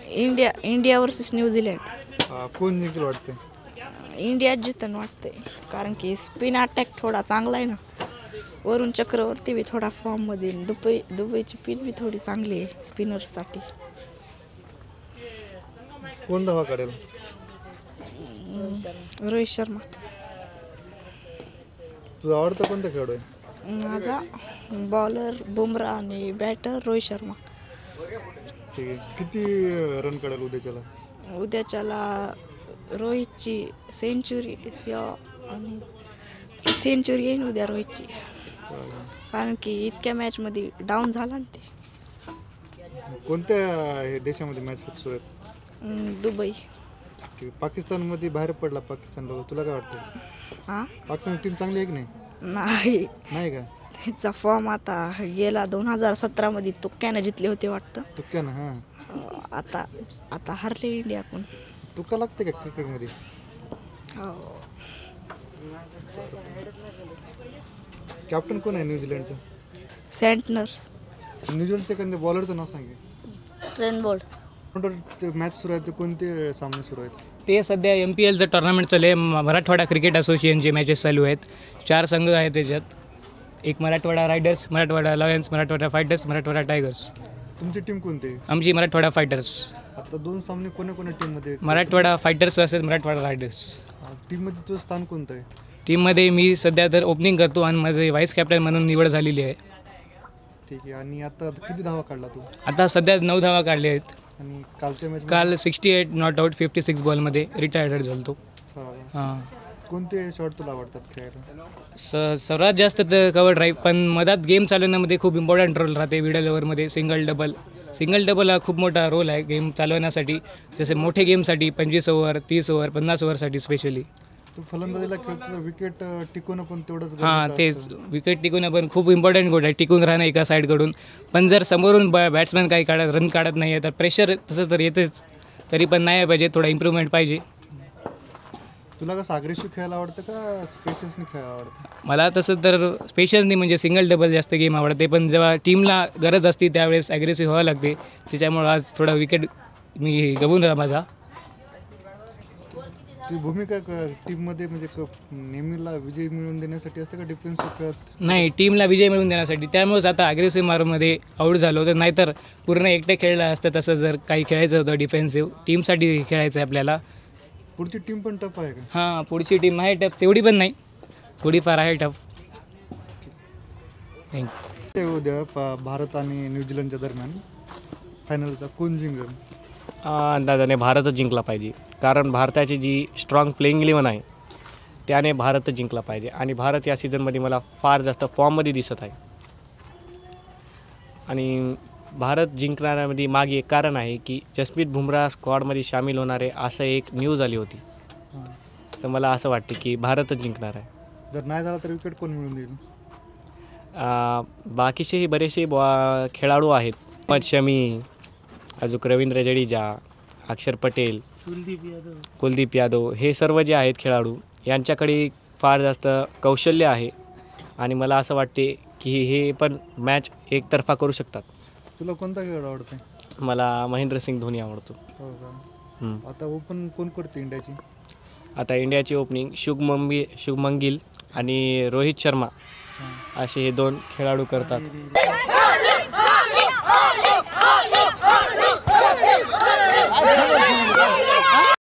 India versus New Zealand. कोण जिंकेल वाटते? इंडिया जितन वाटते, कारण की स्पिन अटॅक थोडा चांगला आहे ना. वरुण चक्रवर्ती बी थोडा फॉर्ममध्ये, दुबईची पिच बी थोडी चांगली आहे स्पिनर्ससाठी. कोण धावा काढेल? रोहित शर्मा. तुझा आवडता कोणता खेळाडू आहे? माझा बॉलर बुमरा आणि बॅटर रोहित शर्मा. ठीक आहे. किती रन काढेल उद्याच्याला? उद्याच्याला रोहितची सेंचुरी आणि सेंचुरी येईल उद्या रोहितची, कारण की इतक्या मॅचमध्ये डाऊन झाला ना ते. कोणत्या देशामध्ये मॅच सुरू आहेत? दुबई. पाकिस्तानमध्ये बाहेर पडला पाकिस्तानला, तुला काय वाटतं? हां, पाकिस्तान टीम चांगली आहे की नाही नाही का? त्याचा फॉर्म आता गेला 2017 तुक्क्यानं जितले होते वाटतं. तुक्क्यानं? हां. आता हरले इंडियाकडून. तुक्का लागते का क्रिकेटमध्ये? हो. कॅप्टन कोण आहे न्यूझीलंडचं? सँटनर्स. न्यूझीलंडच्या एखाद्या बॉलरचं नाव सांगे. Train bolt. मॅच सुरू आहेत, कोणते सामने सुरू आहेत? ते सध्या MPLचं टुर्नामेंट चालू आहे. मराठवाडा क्रिकेट असोसिएशनचे मॅचेस चालू आहेत. 4 संघ आहेत त्याच्यात. एक Marathwada riders, Marathwada lions, Marathwada fighters, Marathwada tigers. तुमची टीम कोणती आहे? आमची मराठवाडा फायटर्स. आता 2 सामने कोणा टीममध्ये? मराठवाडा फायटर्स असेल, मराठवाडा रायडर्स. टीममध्ये तुझं स्थान कोणतं आहे? टीममध्ये मी सध्या तर ओपनिंग करतो आणि माझे व्हाईस कॅप्टन म्हणून निवड झालेली आहे. ठीक आहे. आणि आता किती धावा काढला तू? आता सध्या 9 धावा काढले आहेत. आणि कालच्या मॅच? काल 68 नॉट आऊट, 56 बॉलमध्ये रिटायर्ड झालो तो. हां. कोणते शॉट तुला आवडतात खेळायला? सर्वात जास्त तर कवर ड्राईव्ह, पण मधात गेम चालवण्यामध्ये खूप इम्पॉर्टंट रोल राहते. मिडल ओव्हरमध्ये सिंगल डबल हा खूप मोठा रोल आहे गेम चालवण्यासाठी. जसे मोठे गेमसाठी 25 ओव्हर, 30 ओव्हर, 50 ओव्हरसाठी स्पेशली. तू फलंदाजीला खेळतो, विकेट टिकवणं पण तेवढंच. हां, तेच विकेट टिकवणं पण खूप इम्पॉर्टंट गोष्ट आहे, टिकून राहणं एका साईडकडून. पण जर समोरून बॅट्समॅन काही रन काढत नाही आहे तर प्रेशर तसं तर येतेच, तरी पण नाही पाहिजे, थोडा इम्प्रूव्हमेंट पाहिजे. तुला कसं अग्रेसिव्ह खेळायला आवडतं का स्पेशल्सनी खेळायला आवडतं? मला तसं तर स्पेशल्सनी म्हणजे सिंगल डबल जास्त गेम आवडते, पण जेव्हा टीमला गरज असते त्यावेळेस ॲग्रेसिव्ह व्हावं लागते. त्याच्यामुळं आज थोडा विकेट मी गमवून राहा माझा. तुझी भूमिका टीममध्ये म्हणजे नेहमीला विजय मिळवून देण्यासाठी असते का डिफेन्सिव्ह खेळत? नाही, टीमला विजय मिळवून देण्यासाठी. त्यामुळेच आता अग्रेसिव्ह मारूमध्ये आऊट झालो, तर नाहीतर पूर्ण एकटे खेळलं असतं. तसं जर काही खेळायचं होतं डिफेन्सिव्ह, टीमसाठी खेळायचं आहे आपल्याला. पुढची टीम पण टफ आहे का? हां, पुढची टीम आहे टफ, तेवढी पण नाही, थोडीफार आहे टफ. थँक्यू. उद्या भारत आणि न्यूझीलंडच्या दरम्यान फायनलचा कोण जिंकेल? अंदाजाने भारतच जिंकला पाहिजे, कारण भारताची जी स्ट्रॉंग प्लेइंग 11 आहे त्याने भारतच जिंकला पाहिजे. आणि भारत या सीझनमध्ये मला फार जास्त फॉर्ममध्ये दिसत आहे. आणि भारत जिंकण्यामध्ये मागे एक कारण आहे की जसप्रीत बुमराह स्क्वॉडमध्ये सामील होणार आहे असं एक न्यूज आली होती. तर मला असं वाटते की भारतच जिंकणार आहे. जर नाही झाला तर विकेट कोण मिळून देईल? बाकीचेही बरेचसे खेळाडू आहेत. मोहम्मद शमी, अजून रवींद्र जडेजा, अक्षर पटेल, कुलदीप यादव, हे सर्व जे आहेत खेळाडू यांच्याकडे फार जास्त कौशल्य आहे. आणि मला असं वाटते की हे पण मॅच एकतर्फा करू शकतात. तुला कोणता खेळ आवडतो? मला महेंद्रसिंग धोनी आवडतो. हो का? आता ओपन कोण करते इंडियाची? आता इंडियाची ओपनिंग शुभमन गिल आणि रोहित शर्मा असे हे 2 खेळाडू करतात.